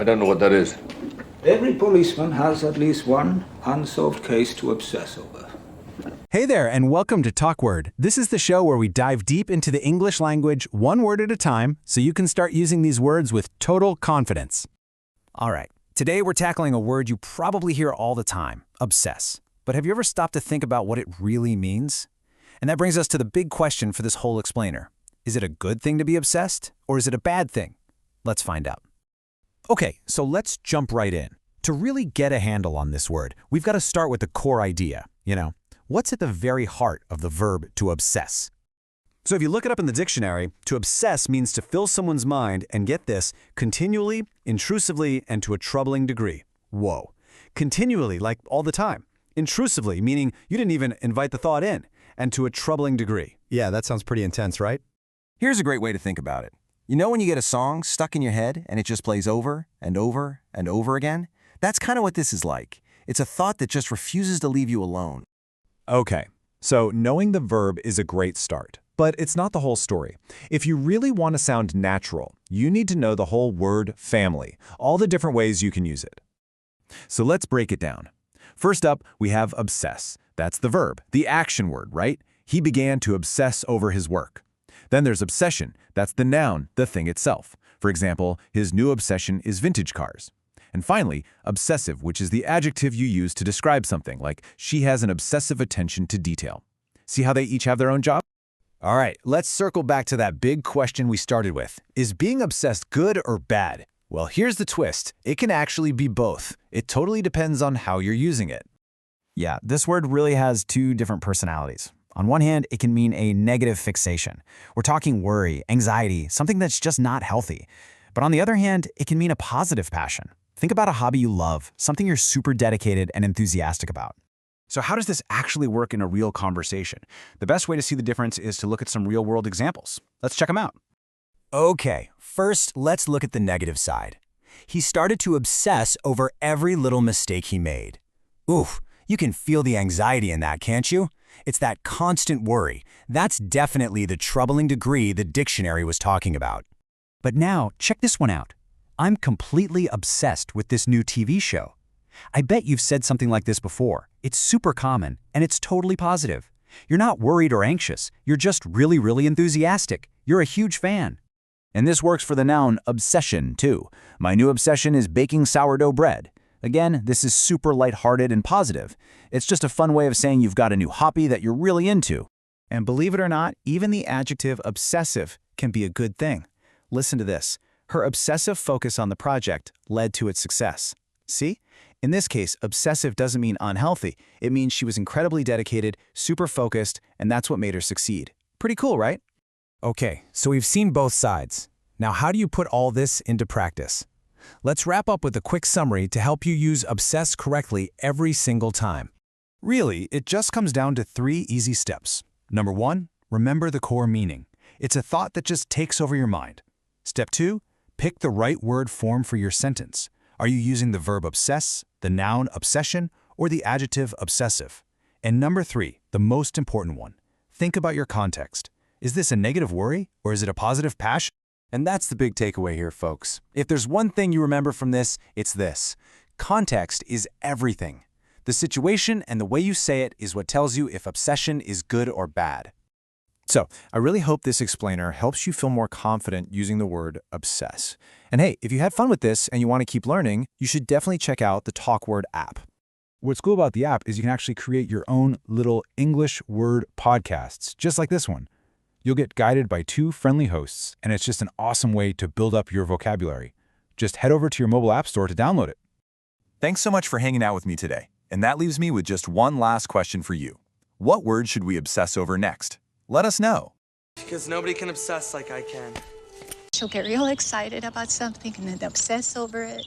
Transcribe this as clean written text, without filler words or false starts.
I don't know what that is. Every policeman has at least one unsolved case to obsess over. Hey there, and welcome to TalkWord. This is the show where we dive deep into the English language one word at a time so you can start using these words with total confidence. All right, today we're tackling a word you probably hear all the time, obsess. But have you ever stopped to think about what it really means? And that brings us to the big question for this whole explainer. Is it a good thing to be obsessed, or is it a bad thing? Let's find out. Okay, so let's jump right in. To really get a handle on this word, we've got to start with the core idea, What's at the very heart of the verb to obsess? So if you look it up in the dictionary, to obsess means to fill someone's mind, and get this, continually, intrusively, and to a troubling degree. Whoa. Continually, like all the time. Intrusively, meaning you didn't even invite the thought in, and to a troubling degree. Yeah, that sounds pretty intense, right? Here's a great way to think about it. You know when you get a song stuck in your head and it just plays over and over and over again? That's kind of what this is like. It's a thought that just refuses to leave you alone. Okay, so knowing the verb is a great start, but it's not the whole story. If you really want to sound natural, you need to know the whole word family, all the different ways you can use it. So let's break it down. First up, we have obsess. That's the verb, the action word, right? He began to obsess over his work. Then there's obsession. That's the noun, the thing itself. For example, his new obsession is vintage cars. And finally, obsessive, which is the adjective you use to describe something, like she has an obsessive attention to detail. See how they each have their own job? All right, let's circle back to that big question we started with. Is being obsessed good or bad? Well, here's the twist. It can actually be both. It totally depends on how you're using it. Yeah, this word really has two different personalities. On one hand, it can mean a negative fixation. We're talking worry, anxiety, something that's just not healthy. But on the other hand, it can mean a positive passion. Think about a hobby you love, something you're super dedicated and enthusiastic about. So how does this actually work in a real conversation? The best way to see the difference is to look at some real-world examples. Let's check them out. Okay, first, let's look at the negative side. He started to obsess over every little mistake he made. Oof, you can feel the anxiety in that, can't you? It's that constant worry. That's definitely the troubling degree the dictionary was talking about. But now, check this one out. I'm completely obsessed with this new TV show. I bet you've said something like this before. It's super common, and it's totally positive. You're not worried or anxious. You're just really enthusiastic. You're a huge fan. And this works for the noun obsession, too. My new obsession is baking sourdough bread. Again, this is super lighthearted and positive. It's just a fun way of saying you've got a new hobby that you're really into. And believe it or not, even the adjective obsessive can be a good thing. Listen to this. Her obsessive focus on the project led to its success. See? In this case, obsessive doesn't mean unhealthy. It means she was incredibly dedicated, super focused, and that's what made her succeed. Pretty cool, right? Okay, so we've seen both sides. Now, how do you put all this into practice? Let's wrap up with a quick summary to help you use obsess correctly every single time. Really, it just comes down to 3 easy steps. Number 1, remember the core meaning. It's a thought that just takes over your mind. Step 2, pick the right word form for your sentence. Are you using the verb obsess, the noun obsession, or the adjective obsessive? And number 3, the most important one, think about your context. Is this a negative worry, or is it a positive passion? And that's the big takeaway here, folks. If there's one thing you remember from this, it's this. Context is everything. The situation and the way you say it is what tells you if obsession is good or bad. So, I really hope this explainer helps you feel more confident using the word obsess. And hey, if you had fun with this and you want to keep learning, you should definitely check out the TalkWord app. What's cool about the app is you can actually create your own little English word podcasts, just like this one. You'll get guided by 2 friendly hosts, and it's just an awesome way to build up your vocabulary. Just head over to your mobile app store to download it. Thanks so much for hanging out with me today. And that leaves me with just one last question for you. What word should we obsess over next? Let us know. Because nobody can obsess like I can. She'll get real excited about something and then obsess over it.